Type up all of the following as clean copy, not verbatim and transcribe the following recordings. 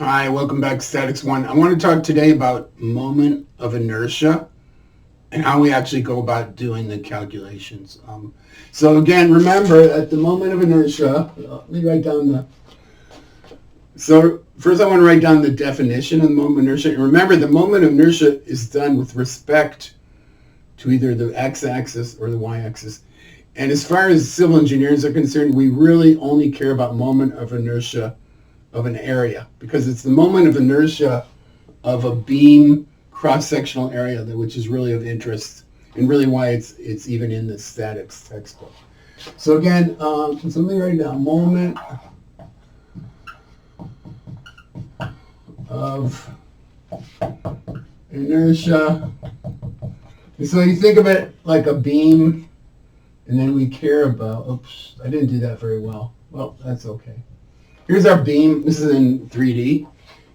Hi, welcome back to Statics 1. I want to talk today about moment of inertia and how we actually go about doing the calculations. So again, remember at the moment of inertia, let me write down so first I want to write down the definition of the moment of inertia. And remember, the moment of inertia is done with respect to either the x-axis or the y-axis. And as far as civil engineers are concerned, we really only care about moment of inertia of an area, because it's the moment of inertia of a beam cross-sectional area which is really of interest, and really why it's even in the statics textbook. So again, so let me write down moment of inertia. And so you think of it like a beam, and then we care about, oops, I didn't do that very well. Well, that's okay. Here's our beam. This is in 3D.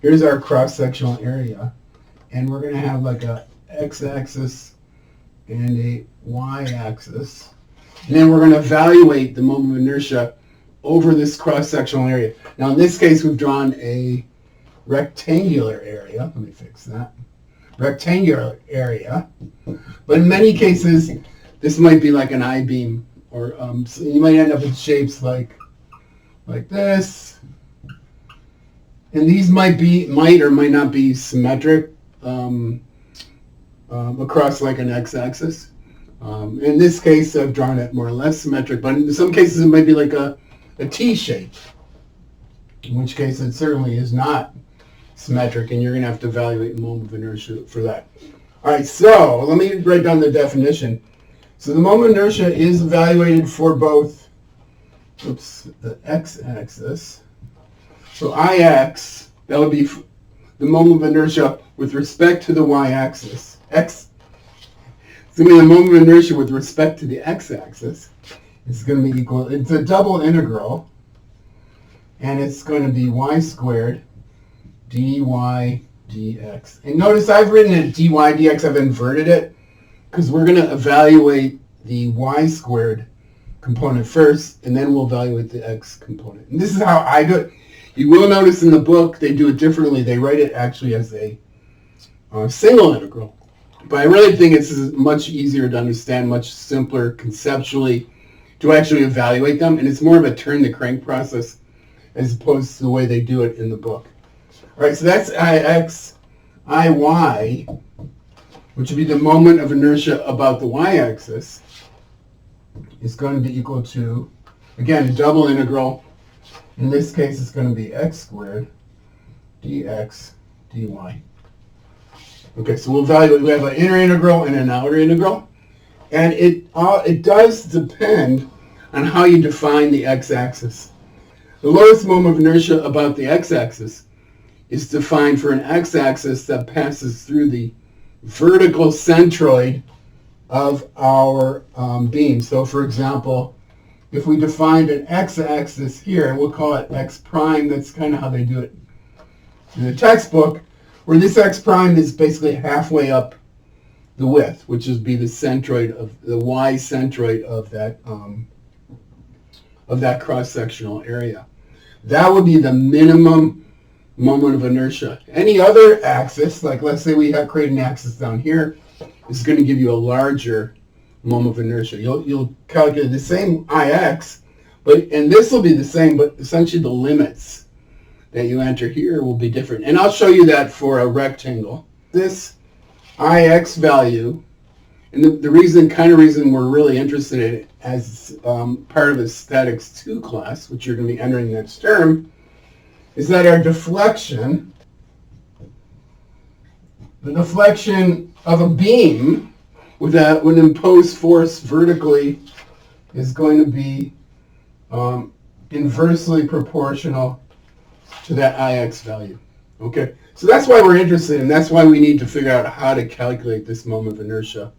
Here's our cross-sectional area. And we're going to have like a x-axis and a y-axis. And then we're going to evaluate the moment of inertia over this cross-sectional area. Now in this case, we've drawn a rectangular area. Let me fix that. Rectangular area. But in many cases, this might be like an I-beam. Or so you might end up with shapes like this. And these might or might not be symmetric across like an x-axis. In this case, I've drawn it more or less symmetric, but in some cases it might be like a T shape, in which case it certainly is not symmetric, and you're going to have to evaluate moment of inertia for that. All right, so let me write down the definition. So the moment of inertia is evaluated for both the x-axis. So Ix, that would be the moment of inertia with respect to the y-axis. It's going to be the moment of inertia with respect to the x-axis. It's going to be equal, it's a double integral, and it's going to be y squared dy dx. And notice I've written it dy dx, I've inverted it, because we're going to evaluate the y squared component first, and then we'll evaluate the x component. And this is how I do it. You will notice in the book they do it differently. They write it actually as a single integral. But I really think it's much easier to understand, much simpler conceptually to actually evaluate them. And it's more of a turn the crank process as opposed to the way they do it in the book. All right, so that's Ix. Iy, which would be the moment of inertia about the y-axis, is going to be equal to, again, a double integral. In this case, it's going to be x squared dx dy. Okay, so we'll evaluate. We have an inner integral and an outer integral. And it does depend on how you define the x-axis. The lowest moment of inertia about the x-axis is defined for an x-axis that passes through the vertical centroid of our beam. So for example, if we defined an x-axis here, and we'll call it x prime, that's kind of how they do it in the textbook, where this x prime is basically halfway up the width, which would be the centroid of the y centroid of that cross-sectional area. That would be the minimum moment of inertia. Any other axis, like let's say we have created an axis down here, is going to give you a larger moment of inertia. You'll calculate the same Ix, and this will be the same, but essentially the limits that you enter here will be different. And I'll show you that for a rectangle. This Ix value, and the reason we're really interested in it as part of the Statics 2 class, which you're going to be entering next term, is that our deflection, the deflection of a beam with an imposed force vertically, is going to be inversely proportional to that Ix value. Okay, so that's why we're interested, and that's why we need to figure out how to calculate this moment of inertia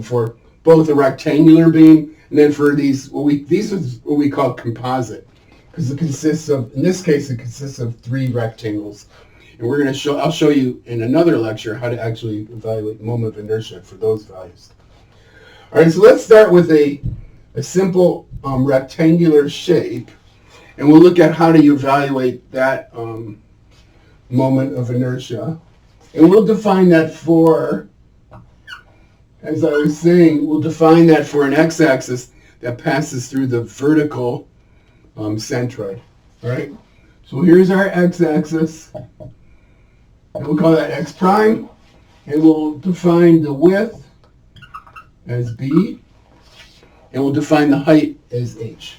for both a rectangular beam, and then for these is what we call composite, because it consists of, in this case, it consists of 3 rectangles. And we're going to I'll show you in another lecture how to actually evaluate moment of inertia for those values. All right, so let's start with a simple rectangular shape, and we'll look at how do you evaluate that moment of inertia. And we'll define that for, as I was saying, we'll define that for an x-axis that passes through the vertical centroid. All right? So here's our x-axis. And we'll call that x prime. And we'll define the width as b. And we'll define the height as h.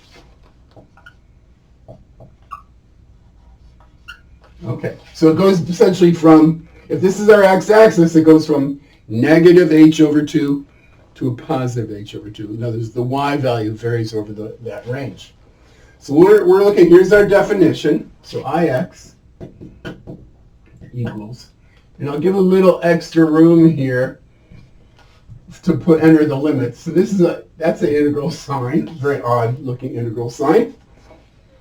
Okay, so it goes essentially from, if this is our x-axis, it goes from negative h over 2 to a positive h over 2. In other words, the y value varies over that range. So we're looking, here's our definition. So Ix equals, and I'll give a little extra room here to enter the limits. So this is that's an integral sign, very odd looking integral sign.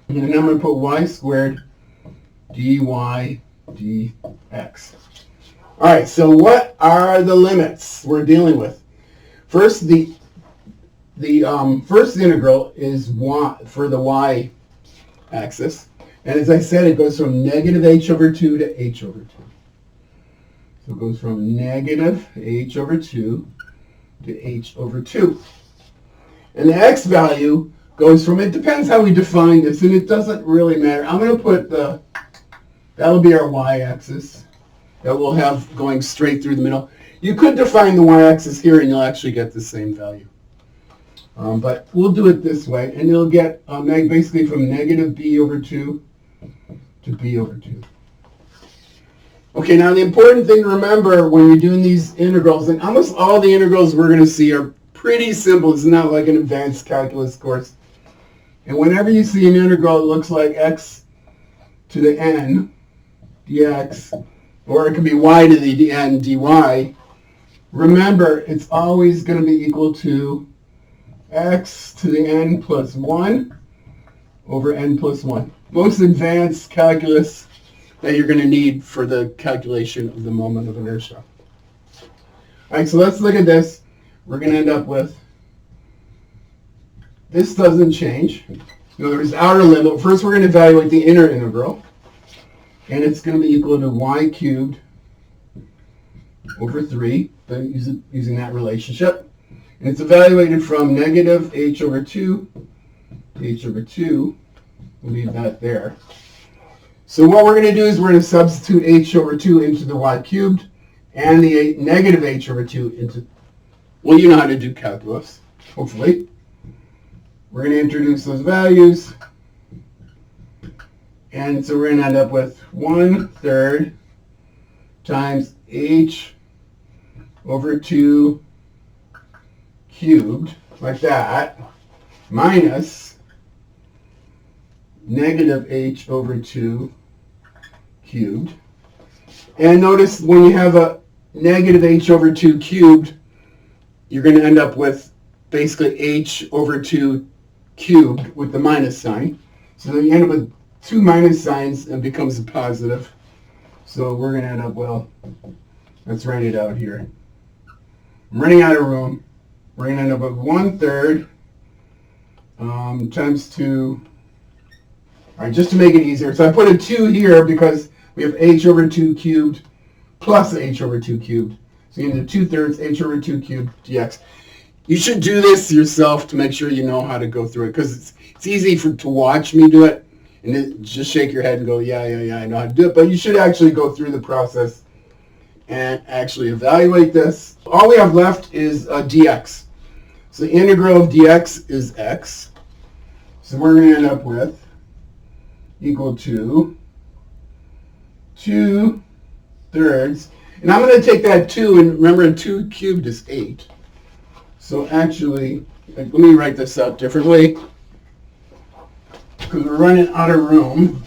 And then I'm going to put y squared dy dx. All right, so what are the limits we're dealing with? First, the first integral is y for the y-axis. And as I said, it goes from negative h over 2 to h over 2. So it goes from negative h over 2 to h over 2. And the x value goes from, it depends how we define this, and it doesn't really matter. I'm going to put that'll be our y-axis that we'll have going straight through the middle. You could define the y-axis here and you'll actually get the same value. But we'll do it this way, and you'll get basically from negative b over 2 to b over 2. Okay, now the important thing to remember when you're doing these integrals, and almost all the integrals we're going to see are pretty simple. It's not like an advanced calculus course. And whenever you see an integral, it looks like x to the n dx, or it could be y to the n dy. Remember, it's always going to be equal to x to the n plus 1 over n plus 1. Most advanced calculus that you're going to need for the calculation of the moment of inertia. All right, so let's look at this. We're going to end up with, this doesn't change. In other words, outer limit. First, we're going to evaluate the inner integral. And it's going to be equal to y cubed over 3, using that relationship. And it's evaluated from negative h over 2 to h over 2. We'll leave that there. So what we're going to do is we're going to substitute h over 2 into the y cubed and the negative h over 2 into, well, you know how to do calculus, hopefully. We're going to introduce those values. And so we're going to end up with 1/3 times h over 2 cubed, like that, minus negative h over 2 cubed. And notice when you have a negative h over 2 cubed, you're going to end up with basically h over 2 cubed with the minus sign. So then you end up with two minus signs and becomes a positive. So we're going to end up, well, let's write it out here. I'm running out of room. We're going to end up with 1/3 times 2. All right, just to make it easier. So I put a 2 here because we have h over 2 cubed plus h over 2 cubed. So you need 2/3 h over 2 cubed dx. You should do this yourself to make sure you know how to go through it, because it's easy to watch me do it and just shake your head and go, yeah, I know how to do it. But you should actually go through the process and actually evaluate this. All we have left is dx. So the integral of dx is x. So we're going to end up with equal to 2/3. And I'm going to take that 2, and remember 2 cubed is 8. So actually, let me write this out differently, because we're running out of room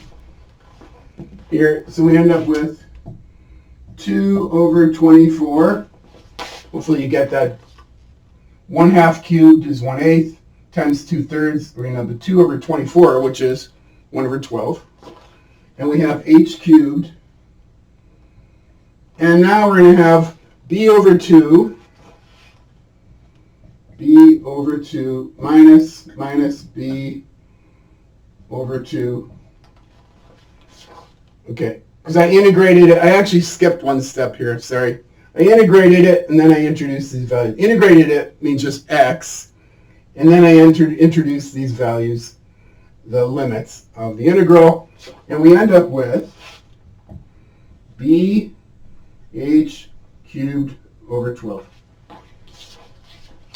here. So we end up with 2 over 24. Hopefully you get that. 1/2 cubed is 1/8 times 2/3. We're going to have the 2 over 24, which is 1 over 12. And we have h cubed. And now we're going to have b over 2. B over 2 minus b over 2. Okay, because I integrated it. I actually skipped one step here, sorry. I integrated it, and then I introduced these values. Integrated it means just x, and then I introduced these values, the limits of the integral, and we end up with bh cubed over 12.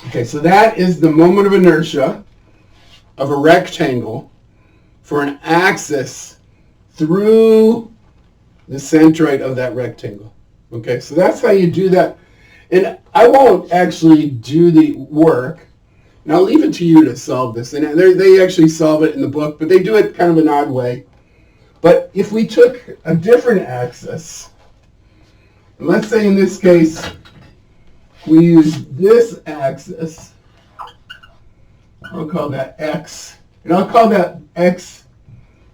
Okay, so that is the moment of inertia of a rectangle for an axis through the centroid of that rectangle. Okay, so that's how you do that. And I won't actually do the work, and I'll leave it to you to solve this. And they actually solve it in the book, but they do it kind of an odd way. But if we took a different axis, and let's say in this case, we use this axis, I'll call that x, and I'll call that x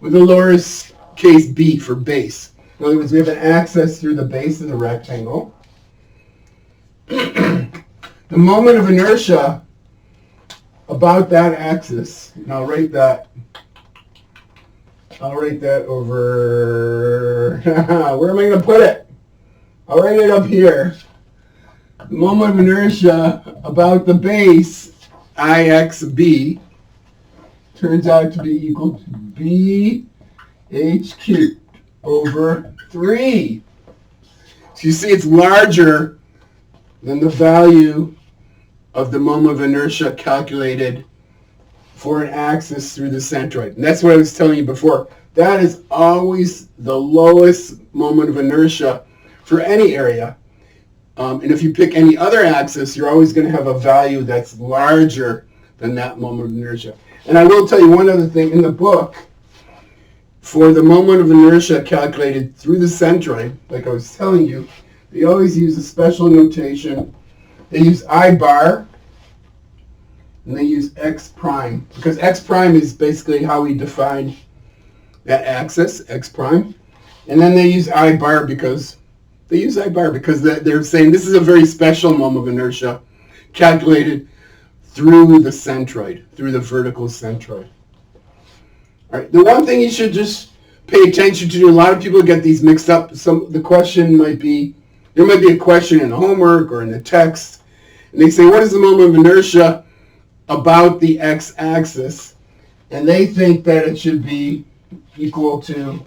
with the lowercase b for base. In other words, we have an axis through the base of the rectangle. The moment of inertia about that axis, and I'll write that over, where am I going to put it? I'll write it up here. The moment of inertia about the base, IXB, turns out to be equal to BH cubed over 3. So you see it's larger than the value of the moment of inertia calculated for an axis through the centroid. And that's what I was telling you before. That is always the lowest moment of inertia for any area. And if you pick any other axis, you're always going to have a value that's larger than that moment of inertia. And I will tell you one other thing. In the book, for the moment of inertia calculated through the centroid, like I was telling you, they always use a special notation. They use I bar, and they use x prime, because x prime is basically how we define that axis, x prime. And then they use I bar because they're saying this is a very special moment of inertia calculated through the centroid, through the vertical centroid. All right, the one thing you should just pay attention to, a lot of people get these mixed up. The question might be, there might be a question in the homework or in the text, and they say, what is the moment of inertia about the x-axis? And they think that it should be equal to,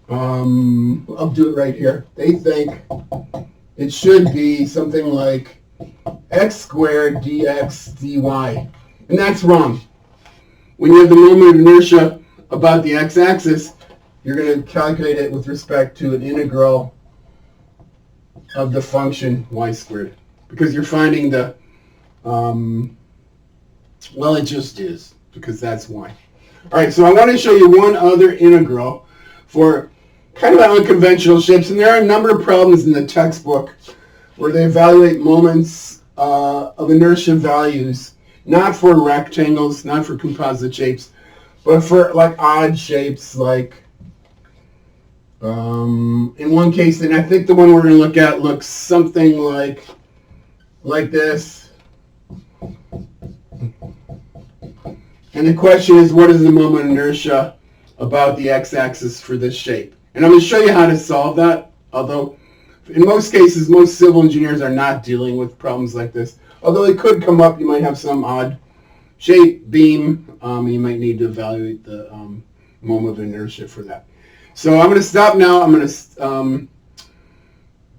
I'll do it right here. They think it should be something like x squared dx dy. And that's wrong. When you have the moment of inertia about the x-axis, you're going to calculate it with respect to an integral of the function y squared. Because you're finding the, well, it just is, because that's y. All right, so I want to show you one other integral for kind of unconventional shapes. And there are a number of problems in the textbook where they evaluate moments of inertia values, not for rectangles, not for composite shapes, but for like odd shapes, like in one case, and I think the one we're going to look at looks something like this. And the question is, what is the moment of inertia about the x-axis for this shape? And I'm going to show you how to solve that, although in most cases, most civil engineers are not dealing with problems like this. Although it could come up, you might have some odd shape, beam, you might need to evaluate the moment of inertia for that. So I'm going to stop now. I'm going to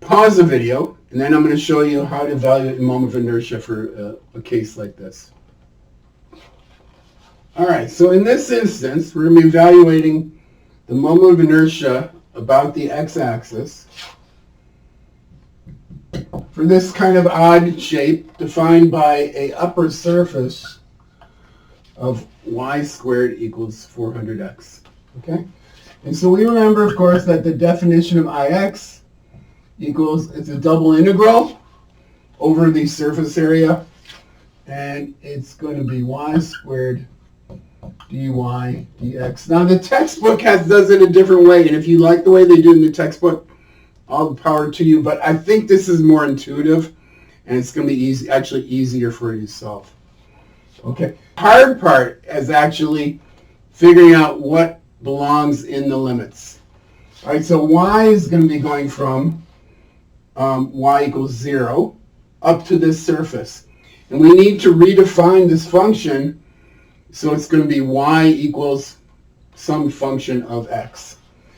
pause the video, and then I'm going to show you how to evaluate the moment of inertia for a case like this. All right, so in this instance, we're going to be evaluating the moment of inertia about the x-axis for this kind of odd shape defined by a upper surface of y squared equals 400x. Okay? And so we remember, of course, that the definition of Ix equals, it's a double integral over the surface area, and it's going to be y squared dy dx. Now the textbook does it a different way, and if you like the way they do it in the textbook, all the power to you, but I think this is more intuitive, and it's going to be actually easier for you to solve. Okay, hard part is actually figuring out what belongs in the limits. All right, so y is going to be going from y equals 0 up to this surface. And we need to redefine this function, so it's going to be y equals some function of x.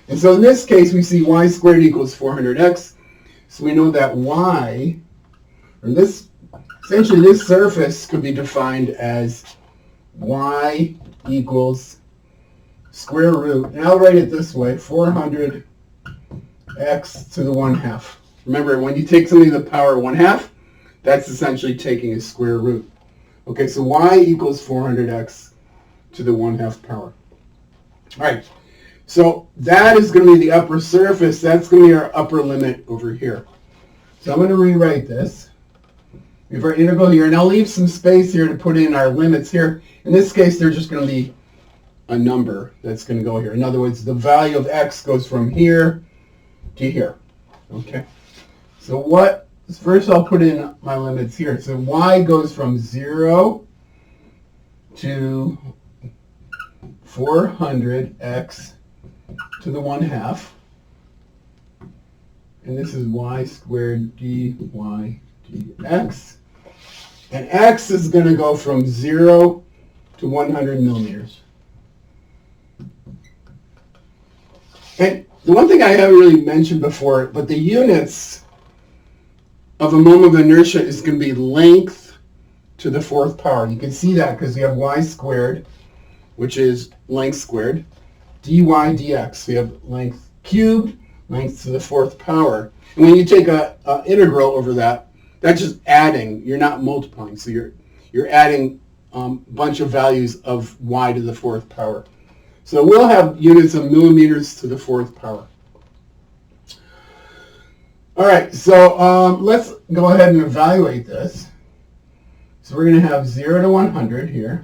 And so in this case, we see y squared equals 400x. So we know that y, or this, essentially this surface could be defined as y equals square root, and I'll write it this way, 400x to the 1/2. Remember, when you take something to the power 1/2, that's essentially taking a square root. Okay, so y equals 400x to the 1/2 power. All right, so that is going to be the upper surface. That's going to be our upper limit over here. So I'm going to rewrite this. We have our integral here, and I'll leave some space here to put in our limits here. In this case, they're just going to be a number that's going to go here. In other words, the value of x goes from here to here. Okay. So first I'll put in my limits here. So y goes from 0 to 400x to the 1/2. And this is y squared dy dx. And x is going to go from 0 to 100 millimeters. And the one thing I haven't really mentioned before, but the units of a moment of inertia is going to be length to the 4th power. You can see that because we have y squared, which is length squared, dy dx. We have length cubed, length to the 4th power. And when you take a integral over that, that's just adding. You're not multiplying. So you're adding a bunch of values of y to the 4th power. So we'll have units of millimeters to the 4th power. All right, so let's go ahead and evaluate this. So we're going to have 0 to 100 here.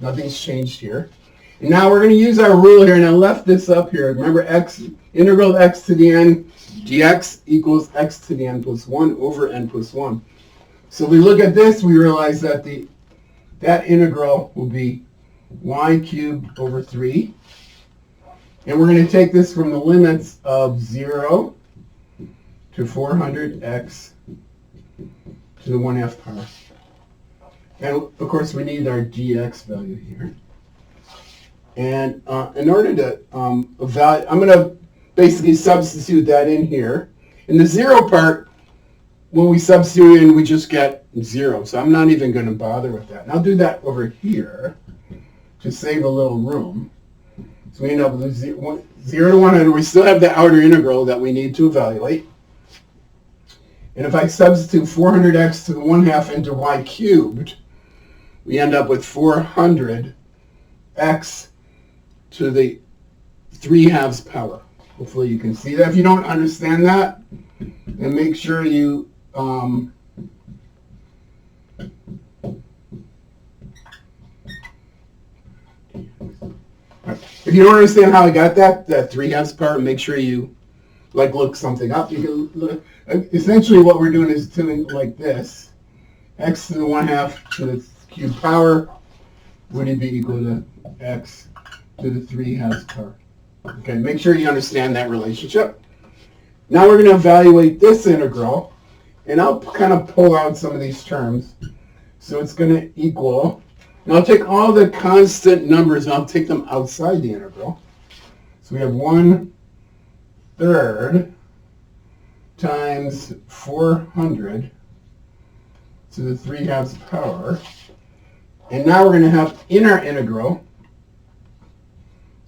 Nothing's changed here. And now we're going to use our rule here, and I left this up here. Remember, integral of x to the n dx equals x to the n plus 1 over n plus 1. So if we look at this, we realize that that integral will be y cubed over 3. And we're going to take this from the limits of 0 to 400x to the 1/2 power. And of course, we need our dx value here. And in order to evaluate, I'm going to basically substitute that in here. In the 0 part, when we substitute in, we just get 0. So I'm not even going to bother with that. And I'll do that over here to save a little room. So we end up with 0 to 100. We still have the outer integral that we need to evaluate. And if I substitute 400x to the 1/2 into y cubed, we end up with 400x to the 3/2 power. Hopefully you can see that. If you don't understand that, then make sure you if you don't understand how I got that 3/2 power, make sure you look something up. You can look, essentially what we're doing is doing like this. X to the 1/2 to the cubed power would it be equal to x to the 3/2 power. Okay, make sure you understand that relationship. Now we're going to evaluate this integral, and I'll kind of pull out some of these terms. So it's going to equal, and I'll take all the constant numbers and I'll take them outside the integral. So we have 1/3 times 400 to the 3/2 power. And now we're going to have in our integral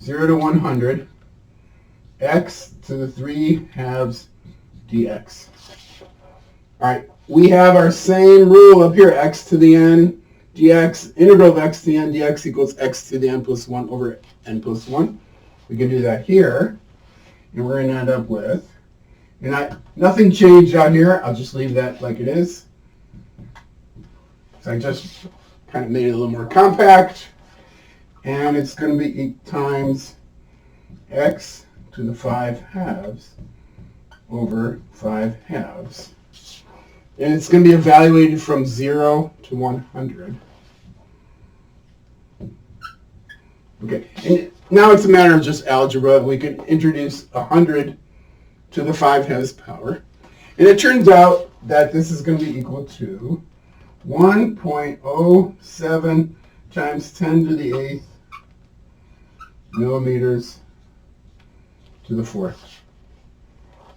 0 to 100 x to the 3/2 dx. All right, we have our same rule up here, x to the n dx, integral of x to the n dx equals x to the n plus 1 over n plus 1. We can do that here, and we're going to end up with, and nothing changed out here. I'll just leave that like it is. So I just kind of made it a little more compact, and it's going to be times x to the 5/2 over 5/2. And it's going to be evaluated from 0 to 100. Okay, and now it's a matter of just algebra. We can introduce 100 to the 5 power. And it turns out that this is going to be equal to 1.07 times 10 to the 8th millimeters to the 4th.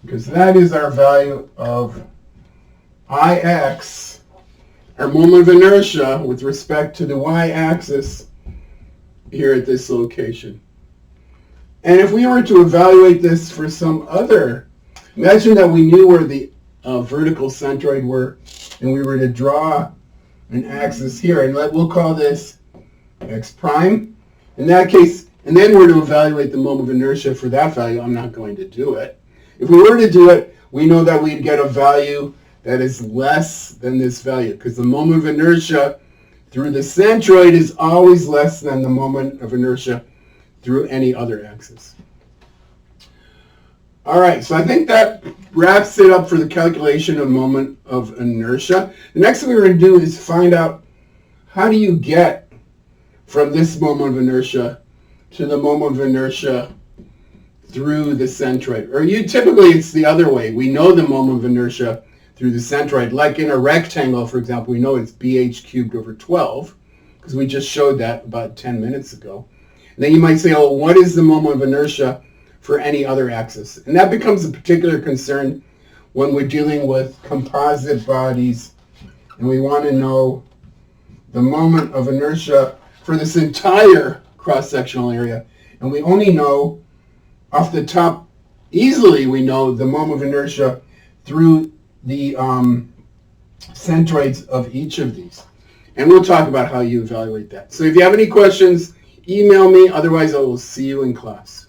Because that is our value of Ix, our moment of inertia with respect to the y-axis here at this location. And if we were to evaluate this for some other, imagine that we knew where the vertical centroid were, and we were to draw an axis here, and we'll call this x prime. In that case, and then we're to evaluate the moment of inertia for that value. I'm not going to do it. If we were to do it, we know that we'd get a value that is less than this value, because the moment of inertia through the centroid is always less than the moment of inertia through any other axis. All right, so I think that wraps it up for the calculation of moment of inertia. The next thing we're going to do is find out how do you get from this moment of inertia to the moment of inertia through the centroid. Or typically it's the other way. We know the moment of inertia through the centroid. Like in a rectangle, for example, we know it's bh cubed over 12, because we just showed that about 10 minutes ago. And then you might say, oh, what is the moment of inertia for any other axis? And that becomes a particular concern when we're dealing with composite bodies, and we want to know the moment of inertia for this entire cross-sectional area. And we only know off the top, easily we know the moment of inertia through the centroids of each of these. And we'll talk about how you evaluate that. So if you have any questions, email me. Otherwise, I will see you in class.